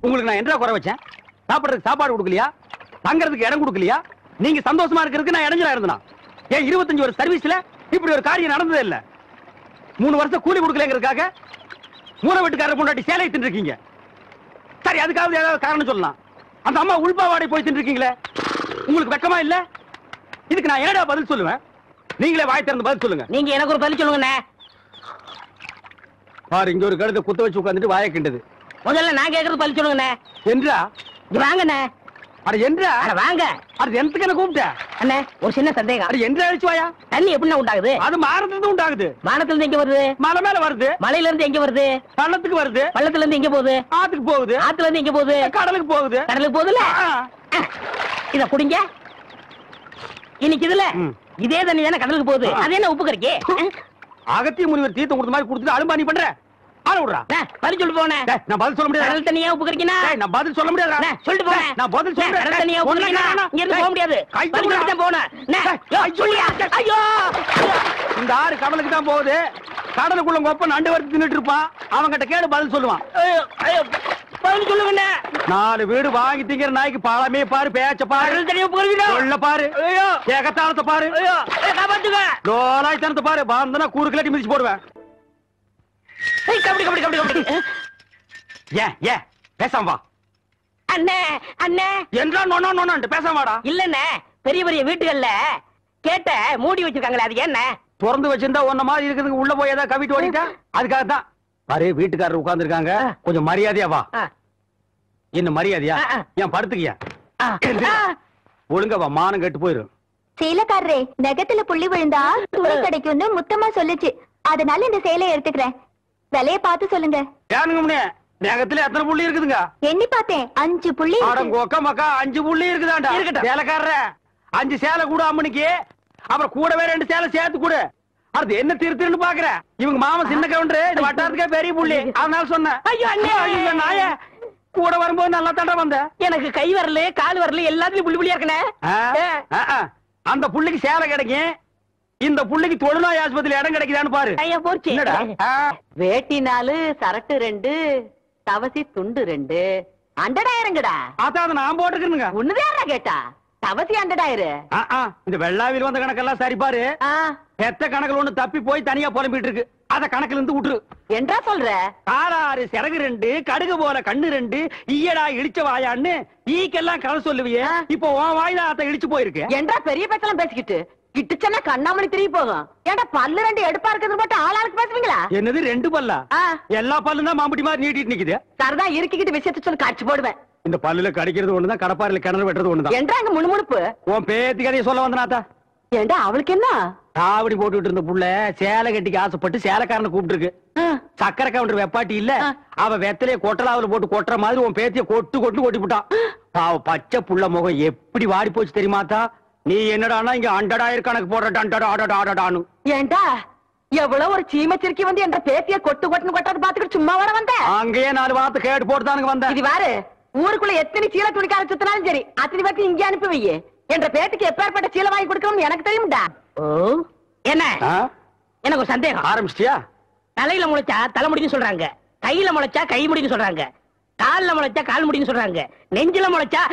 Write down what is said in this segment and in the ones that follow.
உங்களுக்கு நான் என்ன குறை வச்சேன்? சாப்பிடுறதுக்கு சாப்பாடு கொடுக்கலையா? தங்கறதுக்கு இடம் கொடுக்கலையா? நீங்க சந்தோஷமா இருக்கிறதுக்கு நான் இடைஞ்சலா இருந்தனா? ஏன் 25 வருஷம் சர்வீஸ்ல இப்படி ஒரு காரியம் நடந்ததே இல்ல. 3 வருஷம் கூலி கொடுக்கலங்கிறதுக்காக மூணை வீட்டுக்காரர் பொண்டாட்டி சேலை தின்னுருக்கீங்க. சரி, அதுக்காவது ஏதாவது காரணம் சொல்லலாம். அந்த அம்மா உள்பாவாடை போய் தின்னுருக்கீங்களே, உங்களுக்கு வெக்கமா இல்ல? இதுக்கு நான் என்னடா பதில் சொல்லுவேன்? நீங்களே வாய் திறந்து பதில் சொல்லுங்க. நீங்க எனக்கு ஒரு பதில் சொல்லுங்கண்ணே. பாரு, இங்க ஒரு கழுதை குத்த வச்சு உட்காந்துட்டு வாயை கிண்டது. முதல்ல நான் கேட்கறது பதில் சொல்லுங்கண்ணே. என்றா? வாங்கண்ணே. அட என்றா? அட வாங்க. அது எந்தக்கு என்ன கூப்பிட்ட? அண்ணே, ஒரு சின்ன சந்தேகம். அட என்றா அழிச்சு வாயா? தண்ணி எப்படி உண்டாகுது? அது மானத்துல இருந்து உண்டாகுது. வானத்துல இருந்து எங்க வருது? மலை மேல வருது. மலையில இருந்து எங்க வருது? பள்ளத்துக்கு வருது. பள்ளத்துல இருந்து எங்க போகுது? ஆத்துக்கு போகுது. ஆத்துல இருந்து எங்க போகுது? கடலுக்கு போகுது. கடலுக்கு போகுதுல. இத குடிங்க. இன்னைக்கு இதுல இதே தண்ணி தானே கடலுக்கு போகுது. அது என்ன உப்பு கறிக்கு? அகத்திய முனிவர் தீர்த்தம் கொடுத்த மாதிரி கொடுத்துட்டு அலும்பானி பண்ற. ஆள விடுறா. பதில் சொல்லிட்டு போனே. நான் பதில் சொல்ல முடியாது. கடல் தண்ணியா உப்பு கறிக்கினா? நான் பதில் சொல்ல முடியாது. சொல்லிட்டு போனே. நான் பதில் சொல்றேன். கடல் தண்ணியா உப்பு கறிக்கினா? இங்க இருந்து போக முடியாது. பதில் சொல்லிட்டு போனே. சொல்லியா? ஐயோ, இந்த ஆறு கடலுக்கு தான் போகுது. கடலுக்குள்ள கொப்ப நண்டு வறுத்து தின்னுட்டு இருப்பான். அவங்கிட்ட கேடு பதில் சொல்லுவான். பதில் சொல்லுங்க. 4 வீடு வாங்கி திங்கிற நாய்க்கு பாலமே பாரு, பேச்ச பாரு, சொல்ல பாரு, ஏகத்தாளத்தை பாரு, லோலாய்த்தனத்தை பாரு. பாந்தனா கூறு கிளட்டி மிதிச்சு போடுவேன். ஏன் ஏன் பேசாம வா. அண்ணே அண்ணே என்றா நோனோ நோனோன்ட்டு பேசாம வாடா. இல்லண்ணே, பெரிய பெரிய வீட்டுகள்ல கேட்ட மூடி வச்சிருக்காங்களே, அது என்ன? திறந்து வச்சிருந்தா ஒன்ன மாதிரி இருக்குதுங்க. உள்ள போய் ஏதாவது கவிட்டு ஓடிட்டா அதுக்காக தான். பாரு, வீட்டுக்காரர் உட்கார்ந்து இருக்காங்க, கொஞ்சம் மரியாதையா வா. என்ன மரியாதையா? ஏன் படுத்துக்கியா? ஒழுங்க வா, மானம் கெட்டு போயிரும். சேலக்காரரே, நெகத்துல புள்ளி விழுந்தா துணி கிடைக்கும்னு முத்தமா சொல்லுச்சு. அதனால இந்த சேலையை எடுத்துக்கிறேன். விலைய பார்த்து சொல்லுங்க. ஏனுங்க முன்னே, நெகத்துல எத்தனை புள்ளி இருக்குதுங்க? எண்ணி பார்த்தேன், 5 புள்ளி. அடங்கோக்க மக்கா, 5 புள்ளி இருக்குதாண்டா. சேலைக்காரர 5 சேலை கூட அம்மனுக்கு, அப்புறம் கூடவே 2 சேலை சேர்த்து கூட. அது என்ன திருத்திருன்னு பாக்குற? இவங்க மாமா சின்ன கவுண்டரு, இந்த வட்டாரத்துக்கே பெரிய புள்ளி. அதனால சொன்னேன். ஐயோ அண்ணே, ஐயோ நாய, கூட வரும்போது நல்லா தாண்டா வந்த. எனக்கு கை வரல, கால் வரல, எல்லாத்துலயும் புள்ளி புள்ளியா இருக்கனே. அந்த புள்ளிக்கு சேலை கிடைக்கும், இந்த புள்ளிக்கு தொழுநோய் ஆஸ்பத்திரியில இடம் கிடைக்குதான்னு பாரு. போச்சு. வேட்டி 4, சரட்டு 2, தவசி துண்டு 2, அண்டடாயிரங்கடா. அதான் நான் போட்டுக்கிறேங்க. ஒண்ணுதாரா கேட்டா? தவசி அண்டடாயிரம். இந்த வெள்ளாவில் வந்த கணக்கெல்லாம் சரி பாரு. எத்த கணக்குல ஒண்ணு தப்பி போய் தனியா புலம்பிட்டு இருக்கு. அத கணக்குல இருந்து விட்டுரு. என்றா சொல்ற? காராறு சிறகு 2, கடுகு போல கண்ணு 2, ஈயடா இடிச்ச வாயான்னு ஈக்கெல்லாம் கதை சொல்லுவியே. இப்போ உன் வாயில அத இடிச்சு போயிருக்கு. என்றா பெரிய பேச்செல்லாம் பேசிக்கிட்டு கிட்டுச்சன்னா கண்ணாமணி திரும்பி போகும். ஏன்டா பல்லு 2 எடுப்பா இருக்கிறது மட்டும் ஆளாளுக்கு பேசுவீங்களா? என்னது 2 பல்லா? எல்லா பல்லும் தான் மாம்பட்டி மாதிரி நீட்டிட்டு நிக்குது. சரிதான், இருக்கிட்டு விஷயத்த சொல்லி காட்சி போடுவேன். இந்த பல்லுல கடிக்கிறது ஒண்ணுதான், கடப்பாரில கிணறு வெட்டுறது ஒண்ணுதான். என்றாங்க முணுமுணுப்பு. உன் பேத்தி கதையை சொல்ல வந்தனாத்தா. ஏண்டா அவளுக்கு என்ன? காவடி போட்டுட்டு இருந்த புள்ள சேலை கட்டிக்கு ஆசைப்பட்டு சேலைக்காரனை கூப்பிட்டு இருக்கு. சக்கரை கவுண்டர் வெப்பாட்டி இல்ல, அவ வெத்தலைய கொட்டலாவில போட்டு கொட்டுற மாதிரி உன் பேத்திய கொட்டு கொட்டு கொட்டி விட்டான். பாவ பச்சை புள்ள முகம் எப்படி வாடி போச்சு தெரியுமாத்தா? நீ என்னடானா இங்க அண்டடாயிரம் கணக்கு போடுறான்னு. ஏண்டா எவ்வளவு ஒரு சீமச்சிருக்கி வந்து என்ற பேத்திய கொட்டு கொட்டுன்னு கொட்டாது பாத்துக்கிட்டு சும்மா வர வந்த? அங்கேயே 4 வார்த்தை கேட்டு போட்டுதானுங்க வந்த. இது வாரு, ஊருக்குள்ள எத்தனை சீல துணிக்கார சுத்தினாலும் சரி, அத்தனை பேருக்கு இங்கே அனுப்பி வையே. என்ற பேத்துக்கு எப்பேற்பட்ட சீலை வாங்கி கொடுக்கணும்னு எனக்கு தெரியும்டா. என்ன? எனக்கு ஒரு சந்தேகம். ஆரம்பிச்சிட்டியா? தலையில முளைச்சா தலை முடின்னு சொல்றாங்க, கையில முளைச்சா கை முடின்னு சொல்றாங்க, கால்ல முளைச்சா கால் முடின்னு சொல்றாங்க, நெஞ்சில முளைச்சா.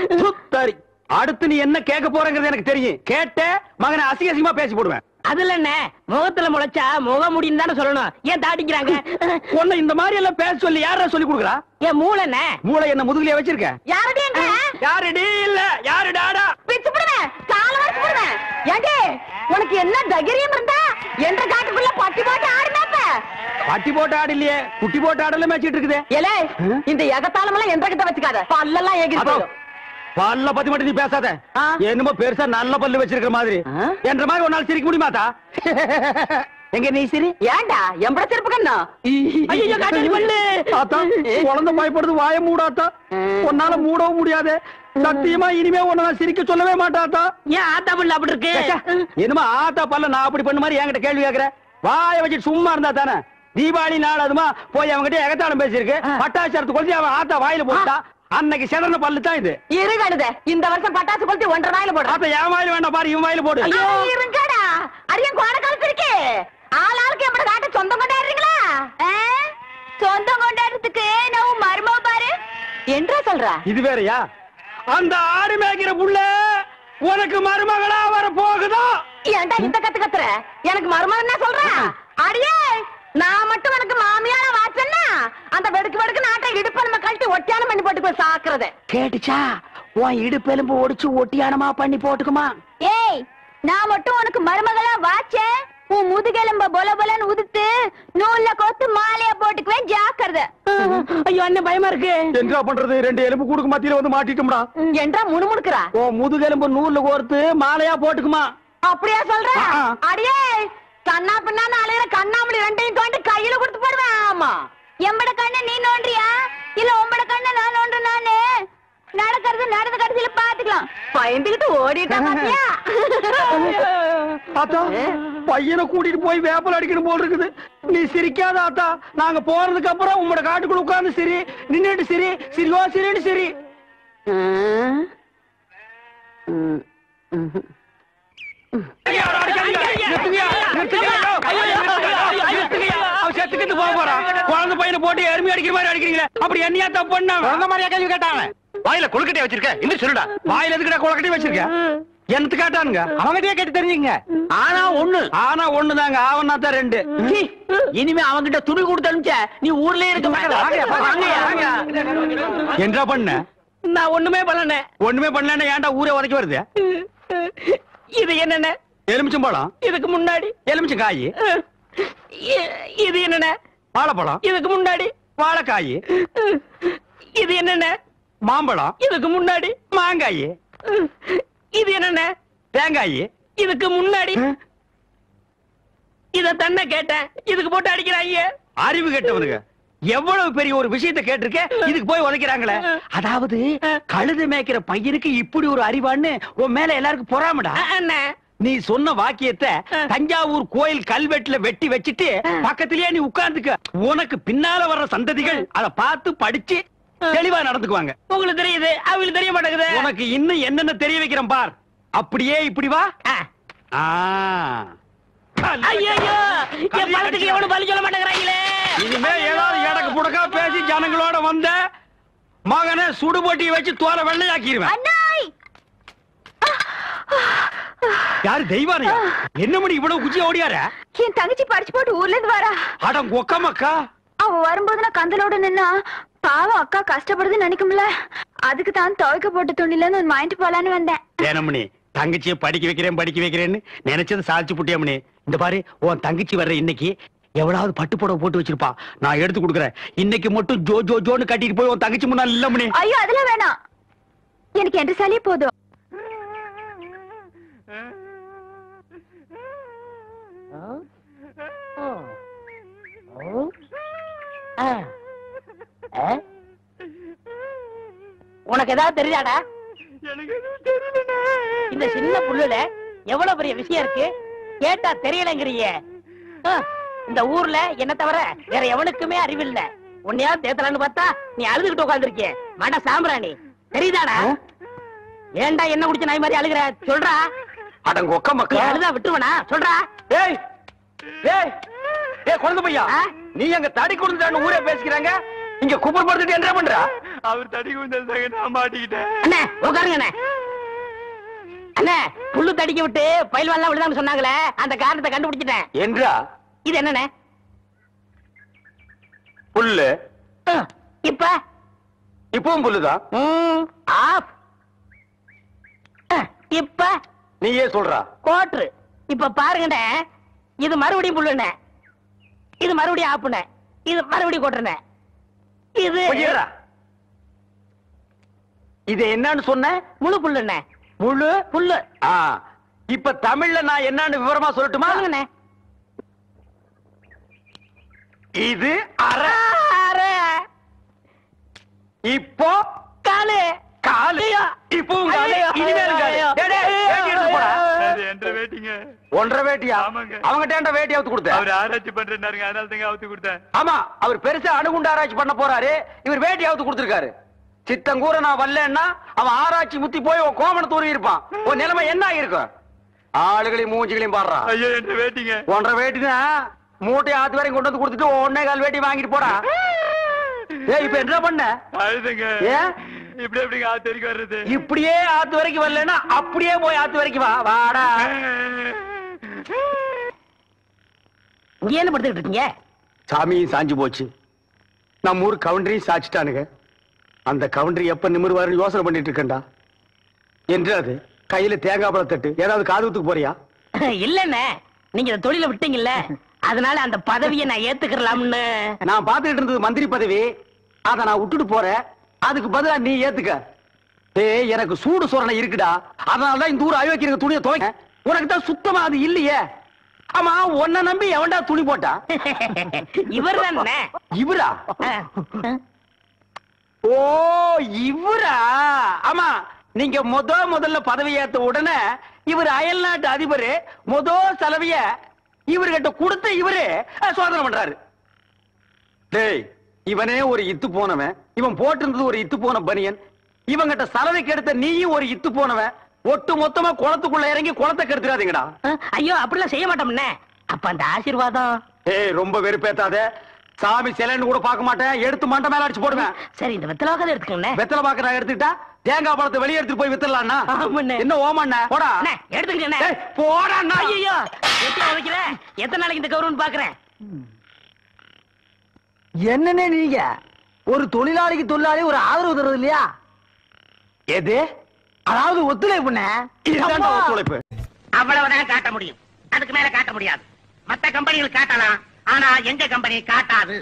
சரி, அடுத்து நீ என்ன கேட்க போறங்கிறது எனக்கு தெரியும். கேட்ட மகனை அசிங்க அசிங்கமா பேசி போடுவேன். அதுல என்ன, முகத்துல முளைச்சா முக முடின்னு தானே சொல்லணும். ஏன் தாட்டிக்கிறாங்க? உன்னை இந்த மாதிரி எல்லாம் பேச சொல்லி யாரா சொல்லி கொடுக்குறா? ஏன் மூளை என்ன? மூளை என்ன முதுகுலயே வச்சிருக்க? யாரடி எங்க? யாருடி இல்ல யாருடாடா? பிச்சு போடுவேன், கால வரைக்கும் போடுவேன். ஏங்க உனக்கு என்ன தைரியம் இருந்தா என்ற காட்டுக்குள்ள பட்டி போட்டு ஆடுனாப்ப? பட்டி போட்டு ஆடு இல்லையே, குட்டி போட்டு ஆடல மேய்ச்சிட்டு இருக்குது. ஏலே, இந்த எகத்தாளம் எல்லாம் என்ற கிட்ட வச்சுக்காத, பல்லெல்லாம் ஏகி போடும். பல்ல பத்தி மட்டும் நீ பேசாத. என்னமோ பெருசா நல்ல பல்லு வச்சிருக்கிற மாதிரி. என்ற மாதிரி ஒரு நாள் சிரிக்க முடியுமாத்தா? எங்க நீ சிரி? ஏண்டா எம்பட சிரிப்பு கண்ணா? ஐயோ காட்டு பல்லு. ஆத்தா, குழந்தை பயப்படுது, வாய மூடாத்தா. உன்னால மூடவும் முடியாது. சத்தியமா இனிமே உன்ன சிரிக்க சொல்லவே மாட்டாத்தா. ஏன் ஆத்தா பல்லு அப்படி இருக்கு? என்னமா ஆத்தா பல்ல நான் அப்படி பண்ண மாதிரி என்கிட்ட கேள்வி கேக்குற? வாய வச்சுட்டு சும்மா இருந்தா தானே. தீபாவளி நாள் அதுமா போய் அவங்ககிட்ட எகத்தாளம் பேசிருக்கு. பட்டாசரத்து கொளுத்தி அவன் ஆத்தா வாயில போட்டா. அன்னைக்கு செதறன பல்லு தான் இது. இருங்கடா, இந்த வருஷம் பட்டாசு கொளுத்தி 1.5 வாயில போடு. அப்ப என் வாயில வேண்டாம் பாரு, இவன் வாயில போடு. இருங்கடா, அரியன் கோட காலத்து இருக்கு. ஆளாளுக்கு எப்படி காட்ட சொந்தம் கொண்டாடுறீங்களா? சொந்தம் கொண்டாடுறதுக்கு நான் மருமோ பாரு. என்றா சொல்ற? இது வேறயா? அந்த ஆடு மேய்க்கிற புள்ள உனக்கு மருமகளா வர போகுதோ? ஏன்டா இந்த கத்துற? எனக்கு மருமகன் என்ன சொல்ற? அடியே, நான் மட்டும் எனக்கு மாமியார வாச்சன்னா அந்த வெடுக்கு நாட்டை இடுப்பெலும்பு கழட்டி ஒட்டியானம் பண்ணி போட்டுக்கோ சாக்குறது. கேட்டுச்சா? உன் இடுப்பெலும்பு ஒடிச்சு ஒட்டியானமா பண்ணி போட்டுக்குமா? ஏய், நான் மட்டும் உனக்கு மருமகளா வாச்சேன், உன் முதுகெலும்ப பொல பொலன்னு உதுத்து நூல்ல கோத்து மாலையா போட்டுக்குவேன், ஜாக்கிரதை. ஐயோ அண்ணன் பயமா இருக்கு. என்ன பண்றது? 2 எலும்பு கூடுக்கு மத்தியில வந்து மாட்டிட்டோம்டா. என்றா முணுமுணுக்குறா? ஓ முதுகெலும்பு நூல்ல கோர்த்து மாலையா போட்டுக்குமா? அப்படியா சொல்ற? அடியே, கண்ணா பின்னான்னு அலையிற கண்ணாமணி 2ஐயும் தோண்டி கையில கொடுத்து போடுவேன். ஆமா, எம்பட கண்ண நீ நோண்டியா இல்ல உம்பட கண்ண நான் நோண்டு? நானு நடக்கிறது நடந்த கடைசியில பாத்துக்கலாம். பயந்துகிட்டு ஓடிட்டா பாத்தியா? ஆத்தா, பையனை கூட்டிட்டு போய் வேப்பல் அடிக்கணும் போல் இருக்குது. நீ சிரிக்காத ஆத்தா. நாங்க போறதுக்கு அப்புறம் உங்களோட காட்டுக்குள்ள உட்கார்ந்து சரி, நின்னுட்டு சரி, சிரிவா சிரின்னு சரி. குழந்தை பையனை போட்டு எருமை அடிக்கிற மாதிரி அடிக்கிறீங்களே, அப்படி என்னையா தப்பு பண்ண? குழந்தை மாதிரியா கேள்வி கேட்டாங்க? வாயில கொழுக்கட்டையை வச்சிருக்க, இன்னும் சொல்லுடா. வாயில எதுக்குடா கொழுக்கட்டையை வச்சிருக்க? என்னத்து கேட்டானுங்க? அவங்ககிட்டயே கேட்டு தெரிஞ்சுங்க. ஆனா ஒண்ணுதாங்க, ஆவனா தான் 2. இனிமே அவங்கிட்ட துணி கொடுத்து அனுப்பிச்ச நீ ஊர்லயே இருக்க மாட்டே. என்ன பண்ண? நான் ஒண்ணுமே பண்ணல. ஒண்ணுமே பண்ணல. ஏன்டா ஊரே உதைக்க வருது? இது என்னென்ன? எலுமிச்சம்பழம். இதுக்கு முன்னாடி எலுமிச்சங்காய். இது என்னென்ன? வாழைப்பழம். இதுக்கு முன்னாடி வாழைக்காய். இது என்னென்ன? மாம்பழம். இதுக்கு முன்னாடி மாங்காய். இது என்னென்ன? தேங்காய். இதுக்கு முன்னாடி இத தன்ன கேட்டேன், இதுக்கு போட்டு அடிக்கிறாங்க. அறிவு கெட்டவனுங்க. எவ்வளவு பெரிய ஒரு விஷயத்தை கேட்டிருக்க, இதுக்கு போய் உதைக்கிறாங்களே. அதாவது கழுது மேய்க்கிற பையனுக்கு இப்படி ஒரு அறிவான்னு உன் மேல எல்லாருக்கும் பொறாமடா. அண்ணே, நீ சொன்ன வாக்கியத்தை தஞ்சாவூர் கோயில் கல்வெட்டுல வெட்டி வச்சிட்டு பக்கத்திலேயே நீ உட்கார்ந்துக்க. உனக்கு பின்னால வர்ற சந்ததிகள் அதை பார்த்து படிச்சு தெளிவா நடந்துக்குவாங்க. உங்களுக்கு தெரியுது, அவங்களுக்கு தெரிய மாட்டேங்குது. உனக்கு இன்னும் என்னென்ன தெரிய வைக்கிறேன் பார். அப்படியே இப்படி வா. ஐயோ, என் பணத்துக்கு எவனும் பலி சொல்ல மாட்டேங்கிறாங்களே. இனிமே ஏதாவது எடக்கு புடக்கா பேசி ஜனங்களோட வந்த மகனை சுடுபொட்டி வச்சு தோலை வெள்ளையாக்கிடுவேன். அண்ணாய், யாரு தெய்வானையா? என்ன மணி இவ்வளவு குச்சி ஓடியார? என் தங்கச்சி படிச்சு போட்டு ஊர்ல இருந்து வரா. அடம் கொக்கமக்கா. அவ வரும்போது நான் கந்தலோட நின்னா பாவம் அக்கா கஷ்டப்படுது நினைக்கும்ல, அதுக்கு தான் துவைக்க போட்டு துணில இருந்து வாங்கிட்டு போலான்னு வந்தேன். ஏனமணி, தங்கச்சியை படிக்க வைக்கிறேன்னு நினைச்சது சாதிச்சு புட்டியாமணி. இந்த பாரு, உன் தங்கச்சி வர்ற இன்னைக்கு எவ்வளவு பட்டு புடவை போட்டு வச்சிருப்பா, நான் எடுத்து கொடுக்குறேன். இன்னைக்கு மட்டும் ஜோ ஜோ ஜோன்னு கட்டிட்டு போய் உன் தங்கச்சி முன்னாள் இல்லமணி. ஐயோ அதெல்லாம் வேணாம், எனக்கு என்று சளி போதும். உனக்கு ஏதாவது தெரியாதா? இந்த சின்ன புல்லுல எவ்வளவு பெரிய விஷயம் இருக்கு, கேட்டா தெரியலங்கிறிய. இந்த ஊர்ல என்ன தவிர வேற எவனுக்குமே அறிவில்ல. உன்னையாவது தேத்தலான்னு பார்த்தா நீ அழுதுகிட்டு உட்காந்துருக்கிய. மட சாம்பிராணி தெரியுதாடா? ஏன்டா என்ன குடிச்ச நாய் மாதிரி அழுகிற? சொல்றா. அடங்க ஒக்கமக்கா. அழுதா விட்டுருவனா? சொல்றா. ஏய் ஏய் ஏய் குழந்தை பையா, நீ அங்க தடி கொடுத்துட்டான்னு ஊரே பேசிக்கிறாங்க, இங்க குப்பர் படுத்துட்டு என்ன பண்றா? அவர் தடி கொடுத்ததாக நான் மாட்டிக்கிட்டேன். அண்ணே உட்காருங்க அண்ணே. அண்ணே, புல்லு தடிக்க விட்டு பயில்வான்லாம் விழுதான்னு சொன்னாங்களே, அந்த காரணத்தை கண்டுபிடிச்சிட்டேன். என்றா? இது என்னண்ணே? புல்லு. இப்ப இப்பவும் புல்லுதான். ஆப். இப்ப நீயே சொல்றா. கோட்ரு. இப்ப பாருங்கண்ணே, இது மறுபடியும் புல்லுண்ணே, இது மறுபடியும் ஆப்புண்ணே, இது மறுபடியும் கோட்டுறேன். இது இது என்னன்னு சொன்ன? முழு புல்லுண்ணே. முழு புல்லு. இப்ப தமிழ்ல நான் என்னன்னு விவரமா சொல்லட்டுமா? இது அரை. இப்போ காலு. காலு. இப்பவும் காலு. இனிமேல் காலு. ஒன்றரை வேட்டியா? அவங்க வேட்டி அவுத்து கொடுத்த. அவர் ஆராய்ச்சி பண்றாருங்க, அதனால தாங்க அவுத்து கொடுத்தேன். ஆமா, அவர் பெருசா அணுகுண்டு ஆராய்ச்சி பண்ண போறாரு, இவர் வேட்டி அவுத்து கொடுத்திருக்காரு. சித்தங்கூர நான் வரலன்னா அவன் ஆராய்ச்சி முத்தி போய் உன் கோமண தூரி இருப்பான். உன் நிலைமை என்ன ஆயிருக்கும்? ஆளுகளையும் மூஞ்சிகளையும் பாடுறான். ஐயோ என்ற வேட்டிங்க. ஒன்றரை வேட்டினா மூட்டை ஆத்து வரையும் கொண்டு வந்து கொடுத்துட்டு 1.25 வேட்டி வாங்கிட்டு போடா. ஏய் இப்ப என்ன பண்ண? அழுதுங்க. ஏன்? இப்படி எப்படிங்க ஆத்து வரைக்கும் வர்றது? இப்படியே ஆத்து வரைக்கும் வரலன்னா அப்படியே போய் ஆத்து வரைக்கும் வா. வாடா. இங்க என்ன படுத்துக்கிட்டு இருக்கீங்க? சாமியும் சாஞ்சு போச்சு, நம்ம ஊர் கவுண்டரையும் சாச்சிட்டானுங்க. அந்த கவுண்டரி எப்ப நிமிர்வாருன்னு யோசனை பண்ணிட்டு இருக்கேன்டா. என்று அது கையில தேங்காய் பழம் தட்டு, ஏதாவது காதுகுத்துக்கு போறியா? இல்லண்ணே, நீங்க இந்த தொழில விட்டீங்கல்ல, அதனால அந்த பதவியை நான் ஏத்துக்கலாம்னு. நான் பாத்துக்கிட்டு இருந்தது மந்திரி பதவி, அத நான் விட்டுட்டு போறேன். அதுக்கு பதிலா நீ ஏத்துக்க. ஏய் எனக்கு சூடு சொரணை இருக்குடா, அதனாலதான் இந்த ஊர் அயோக்கிய துணியை துவைக்க. உனக்கு தான் சுத்தமா அது இல்லையே. ஆமா, உன்னை நம்பி எவன்டா துணி போட்டா? இவர் தானே. இவரா? ஓ இவரா? ஆமா, நீங்க முதல்ல பதவி ஏத்த உடனே இவர் அயல் நாட்டு அதிபர் செலவிய இவர்கிட்ட கொடுத்த இவரு சோதனை பண்றாரு. டேய், இவனே ஒரு இத்து போனவன், இவன் போட்டிருந்தது ஒரு இத்து போன பனியன், இவங்கிட்ட சலவைக்கு எடுத்த நீயும் ஒரு இத்து போனவன். ஒட்டு மொத்தமா குளத்துக்குள்ள இறங்கி குளத்தை கெடுத்துறாதீங்கடா. ஐயோ அப்படிலாம் செய்ய மாட்டோம்னே. அப்ப அந்த ஆசீர்வாதம். ஏய் ரொம்ப வெறுப்பேத்தாத. சாமி சிலைன்னு கூட பார்க்க மாட்டேன், எடுத்து மண்டை மேல அடிச்சு போடுவேன். சரி, இந்த வெத்தலை வாக்கதை எடுத்துக்கோங்க. வெத்தலை பாக்க நான் எடுத்துக்கிட்டா தேங்காய் பழத்தை வெளியே எடுத்துட்டு போய் வித்துடலாம்னா? ஆமாண்ணே. என்ன ஓமாண்ணா? போடா. எடுத்துக்கிட்டேன். ஏய், போடாண்ணா. ஐயோ வெத்தலை வைக்கல. எத்தனை நாளைக்கு இந்த கௌரவம் பாக்குறேன். என்னன்னே நீங்க ஒரு தொழிலாளிக்கு தொழிலாளி ஒரு ஆதரவு தருவது இல்லையா? எது? அதாவது ஒத்துழைப்புண்ண. இதுதான்டா ஒத்துழைப்பு. அவ்வளவுதான் காட்ட முடியும், அதுக்கு மேல காட்ட முடியாது. மத்த கம்பெனிகள் காட்டலாம், ஆனா எங்க கம்பெனி காட்டாது.